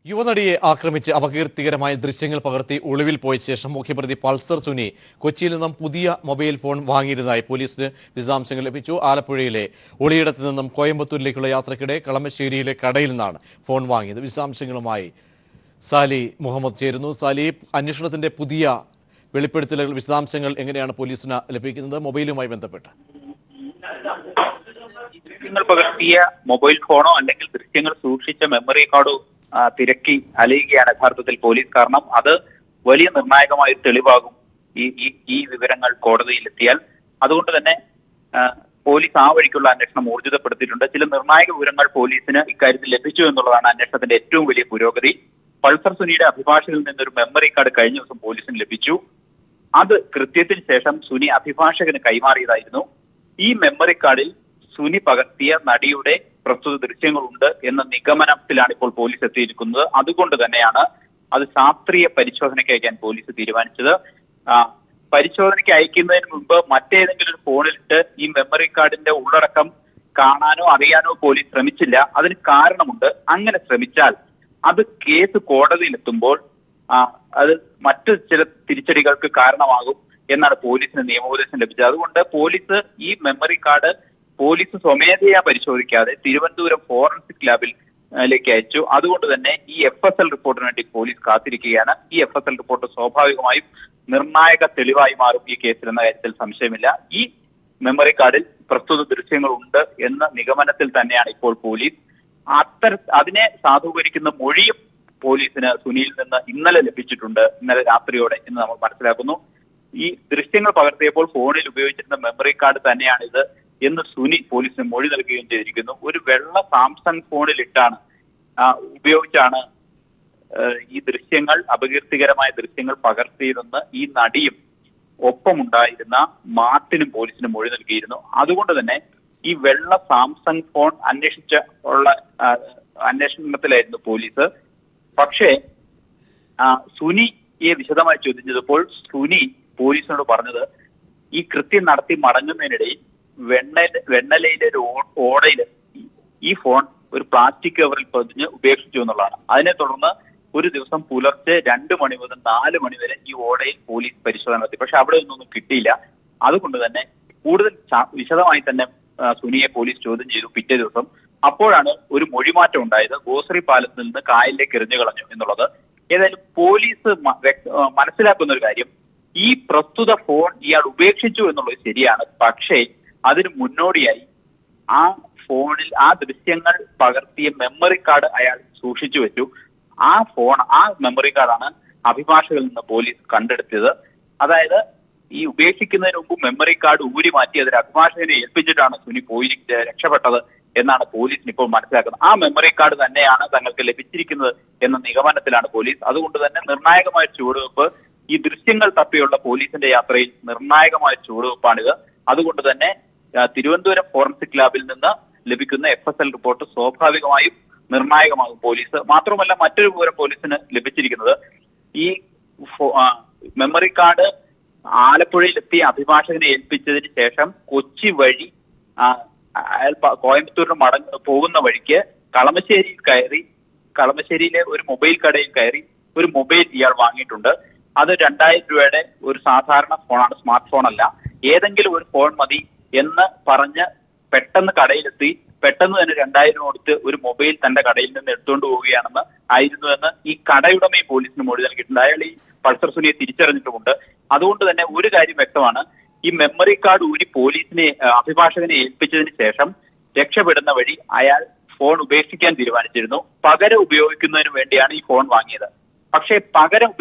യുവനടിയെ ആക്രമിച്ച് അപകീർത്തികരമായ ദൃശ്യങ്ങൾ പകർത്തി ഒളിവിൽ പോയ ശേഷം മുഖ്യപ്രതി പൾസർ സുനി കൊച്ചിയിൽ നിന്നും പുതിയ മൊബൈൽ ഫോൺ വാങ്ങിയിരുന്നതായി പോലീസിന് വിശദാംശങ്ങൾ ലഭിച്ചു. ആലപ്പുഴയിലെ ഒളിയിടത്ത് നിന്നും കോയമ്പത്തൂരിലേക്കുള്ള യാത്രക്കിടെ കളമശ്ശേരിയിലെ കടയിൽ നിന്നാണ് ഫോൺ വാങ്ങിയത്. വിശദാംശങ്ങളുമായി സാലി മുഹമ്മദ് ചേരുന്നു. സാലി, അന്വേഷണത്തിന്റെ പുതിയ വെളിപ്പെടുത്തലുകൾ, വിശദാംശങ്ങൾ എങ്ങനെയാണ് പോലീസിന് ലഭിക്കുന്നത് മൊബൈലുമായി ബന്ധപ്പെട്ട്? ദൃശ്യങ്ങൾ പകർത്തിയ മൊബൈൽ ഫോണോ അല്ലെങ്കിൽ ദൃശ്യങ്ങൾ സൂക്ഷിച്ച മെമ്മറി കാർഡോ തിരക്കി അലയുകയാണ് യഥാർത്ഥത്തിൽ പോലീസ്. കാരണം അത് വലിയ നിർണായകമായ തെളിവാകും ഈ വിവരങ്ങൾ കോടതിയിലെത്തിയാൽ. അതുകൊണ്ട് തന്നെ പോലീസ് ആ വഴിക്കുള്ള അന്വേഷണം ഊർജിതപ്പെടുത്തിയിട്ടുണ്ട്. ചില നിർണായക വിവരങ്ങൾ പോലീസിന് ഇക്കാര്യത്തിൽ ലഭിച്ചു എന്നുള്ളതാണ് അന്വേഷണത്തിന്റെ ഏറ്റവും വലിയ പുരോഗതി. പൾസർ സുനിയുടെ അഭിഭാഷകനിൽ നിന്നൊരു മെമ്മറി കാർഡ് കഴിഞ്ഞ ദിവസം പോലീസിന് ലഭിച്ചു. അത് കൃത്യത്തിന് ശേഷം സുനി അഭിഭാഷകന് കൈമാറിയതായിരുന്നു. ഈ മെമ്മറി കാർഡിൽ സുനി പകർത്തിയ നടിയുടെ പ്രസ്തുത ദൃശ്യങ്ങളുണ്ട് എന്ന നിഗമനത്തിലാണ് ഇപ്പോൾ പോലീസ് എത്തിയിരിക്കുന്നത്. അതുകൊണ്ട് തന്നെയാണ് അത് ശാസ്ത്രീയ പരിശോധനയ്ക്ക് അയക്കാൻ പോലീസ് തീരുമാനിച്ചത്. പരിശോധനയ്ക്ക് അയക്കുന്നതിന് മുമ്പ് മറ്റേതെങ്കിലും ഒരു ഫോണിലിട്ട് ഈ മെമ്മറി കാർഡിന്റെ ഉള്ളടക്കം കാണാനോ അറിയാനോ പോലീസ് ശ്രമിച്ചില്ല. അതിന് കാരണമുണ്ട്. അങ്ങനെ ശ്രമിച്ചാൽ അത് കേസ് കോടതിയിലെത്തുമ്പോൾ അത് മറ്റു ചില തിരിച്ചടികൾക്ക് കാരണമാകും എന്നാണ് പോലീസിന് നിയമോപദേശം ലഭിച്ചത്. അതുകൊണ്ട് പോലീസ് ഈ മെമ്മറി കാർഡ് പോലീസ് സ്വമേധയാ പരിശോധിക്കാതെ തിരുവനന്തപുരം ഫോറൻസിക് ലാബിലേക്ക് അയച്ചു. അതുകൊണ്ട് തന്നെ ഈ FSL റിപ്പോർട്ടിന് വേണ്ടി പോലീസ് കാത്തിരിക്കുകയാണ്. ഈ FSL റിപ്പോർട്ട് സ്വാഭാവികമായും നിർണായക തെളിവായി മാറും ഈ കേസിൽ എന്ന കാര്യത്തിൽ സംശയമില്ല. ഈ മെമ്മറി കാർഡിൽ പ്രസ്തുത ദൃശ്യങ്ങളുണ്ട് എന്ന നിഗമനത്തിൽ തന്നെയാണ് ഇപ്പോൾ പോലീസ്. അതിനെ സാധൂകരിക്കുന്ന മൊഴിയും പോലീസിന് സുനിയിൽ നിന്ന് ഇന്നലെ ലഭിച്ചിട്ടുണ്ട്, ഇന്നലെ രാത്രിയോടെ എന്ന് നമ്മൾ മനസ്സിലാക്കുന്നു. ഈ ദൃശ്യങ്ങൾ പകർത്തിയപ്പോൾ ഫോണിൽ ഉപയോഗിച്ചിരുന്ന മെമ്മറി കാർഡ് തന്നെയാണിത് എന്ന് സുനി പോലീസിന് മൊഴി നൽകുകയും ചെയ്തിരിക്കുന്നു. ഒരു വെള്ള സാംസങ് ഫോണിലിട്ടാണ് ഉപയോഗിച്ചാണ് ഈ ദൃശ്യങ്ങൾ, അപകീർത്തികരമായ ദൃശ്യങ്ങൾ പകർത്തിയതെന്ന് ഈ നടിയും ഒപ്പമുണ്ടായിരുന്ന മാർട്ടിനും പോലീസിന് മൊഴി നൽകിയിരുന്നു. അതുകൊണ്ട് തന്നെ ഈ വെള്ള സാംസങ് ഫോൺ അന്വേഷണത്തിലായിരുന്നു പോലീസ്. പക്ഷേ സുനിയെ വിശദമായി ചോദിച്ചപ്പോൾ സുനി പോലീസിനോട് പറഞ്ഞത് ഈ കൃത്യം നടത്തി മടങ്ങുന്നതിനിടയിൽ വെണ്ണലയിലെ ഒരു ഓടയിൽ ഈ ഫോൺ ഒരു പ്ലാസ്റ്റിക് കവറിൽ പൊതിഞ്ഞ് ഉപേക്ഷിച്ചു എന്നുള്ളതാണ്. അതിനെ തുടർന്ന് ഒരു ദിവസം പുലർച്ചെ 2 മണി മുതൽ 4 മണി വരെ ഈ ഓടയിൽ പോലീസ് പരിശോധന നടത്തി. പക്ഷെ അവിടെ ഒന്നും കിട്ടിയില്ല. അതുകൊണ്ട് തന്നെ കൂടുതൽ വിശദമായി തന്നെ സുനിയെ പോലീസ് ചോദ്യം ചെയ്തു പിറ്റേ ദിവസം. അപ്പോഴാണ് ഒരു മൊഴിമാറ്റം ഉണ്ടായത്. ഗോശ്രീ പാലത്തിൽ നിന്ന് കായലിലേക്ക് എറിഞ്ഞു കളഞ്ഞു എന്നുള്ളത്. ഏതായാലും പോലീസ് മനസ്സിലാക്കുന്ന ഒരു കാര്യം, ഈ പ്രസ്തുത ഫോൺ ഇയാൾ ഉപേക്ഷിച്ചു എന്നുള്ളത് ശരിയാണ്. പക്ഷേ അതിന് മുന്നോടിയായി ആ ഫോണിൽ ആ ദൃശ്യങ്ങൾ പകർത്തിയ മെമ്മറി കാർഡ് അയാൾ സൂക്ഷിച്ചു വെച്ചു. ആ മെമ്മറി കാർഡാണ് അഭിഭാഷകനിൽ നിന്ന് പോലീസ് കണ്ടെടുത്തത്. അതായത് ഈ ഉപേക്ഷിക്കുന്നതിന് മുമ്പ് മെമ്മറി കാർഡ് ഊരി മാറ്റി അതിൽ അഭിഭാഷകനെ ഏൽപ്പിച്ചിട്ടാണ് സുനി പോയി രക്ഷപ്പെട്ടത് എന്നാണ് പോലീസിന് ഇപ്പോൾ മനസ്സിലാക്കുന്നത്. ആ മെമ്മറി കാർഡ് തന്നെയാണ് തങ്ങൾക്ക് ലഭിച്ചിരിക്കുന്നത് എന്ന നിഗമനത്തിലാണ് പോലീസ്. അതുകൊണ്ട് തന്നെ നിർണായകമായ ചുവടുവെപ്പ്, ഈ ദൃശ്യങ്ങൾ തപ്പിയുള്ള പോലീസിന്റെ യാത്രയിൽ നിർണായകമായ ചുവടുവെപ്പാണിത്. അതുകൊണ്ട് തന്നെ തിരുവനന്തപുരം ഫോറൻസിക് ലാബിൽ നിന്ന് ലഭിക്കുന്ന FSL റിപ്പോർട്ട് സ്വാഭാവികമായും നിർണായകമാകും പോലീസ്. മാത്രമല്ല മറ്റൊരു വിവരം പോലീസിന് ലഭിച്ചിരിക്കുന്നത്, ഈ മെമ്മറി കാർഡ് ആലപ്പുഴയിലെത്തി അഭിഭാഷകനെ ഏൽപ്പിച്ചതിന് ശേഷം കൊച്ചി വഴി കോയമ്പത്തൂരിന് പോകുന്ന വഴിക്ക് കളമശ്ശേരിയിലെ ഒരു മൊബൈൽ കടയിൽ കയറി ഒരു മൊബൈൽ ഇയാൾ വാങ്ങിയിട്ടുണ്ട്. അത് 2000 രൂപയുടെ ഒരു സാധാരണ ഫോണാണ്, സ്മാർട്ട് ഫോൺ അല്ല. ഏതെങ്കിലും ഒരു ഫോൺ മതി എന്ന് പറഞ്ഞ് പെട്ടെന്ന് കടയിലെത്തി പെട്ടെന്ന് തന്നെ 2000 കൊടുത്ത് ഒരു മൊബൈൽ തന്റെ കടയിൽ നിന്ന് എടുത്തുകൊണ്ട് പോവുകയാണെന്ന് ഈ കടയുടമയും പോലീസിന് മൊഴി നൽകിയിട്ടുണ്ട്. അയാൾ ഈ പൾസർ സുനിയെ തിരിച്ചറിഞ്ഞിട്ടുമുണ്ട്. അതുകൊണ്ട് തന്നെ ഒരു കാര്യം വ്യക്തമാണ്, ഈ മെമ്മറി കാർഡ് ഊരി അഭിഭാഷകനെ ഏൽപ്പിച്ചതിന് ശേഷം രക്ഷപ്പെടുന്ന വഴി അയാൾ ഫോൺ ഉപേക്ഷിക്കാൻ തീരുമാനിച്ചിരുന്നു. പകരം ഉപയോഗിക്കുന്നതിന് വേണ്ടിയാണ് ഈ ഫോൺ വാങ്ങിയത്. പക്ഷേ പകരം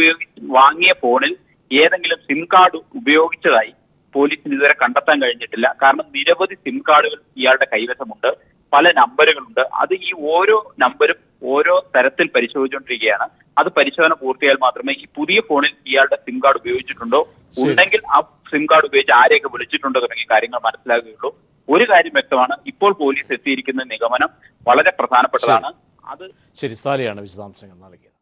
വാങ്ങിയ ഫോണിൽ ഏതെങ്കിലും സിം കാർഡ് ഉപയോഗിച്ചതായി പോലീസിന് ഇതുവരെ കണ്ടെത്താൻ കഴിഞ്ഞിട്ടില്ല. കാരണം നിരവധി സിം കാർഡുകൾ ഇയാളുടെ കൈവശമുണ്ട്, പല നമ്പറുകളുണ്ട്. അത് ഈ ഓരോ നമ്പരും ഓരോ തരത്തിൽ പരിശോധിച്ചുകൊണ്ടിരിക്കുകയാണ്. അത് പരിശോധന പൂർത്തിയാൽ മാത്രമേ ഈ പുതിയ ഫോണിൽ ഇയാളുടെ സിം കാർഡ് ഉപയോഗിച്ചിട്ടുണ്ടോ, ഉണ്ടെങ്കിൽ ആ സിം കാർഡ് ഉപയോഗിച്ച് ആരെയൊക്കെ വിളിച്ചിട്ടുണ്ടോ തുടങ്ങിയ കാര്യങ്ങൾ മനസ്സിലാകുകയുള്ളൂ. ഒരു കാര്യം വ്യക്തമാണ്, ഇപ്പോൾ പോലീസ് എത്തിയിരിക്കുന്ന നിഗമനം വളരെ പ്രധാനപ്പെട്ടതാണ്. ശരി, സാലിയാണ് വിശദാംശങ്ങൾ നൽകിയത്.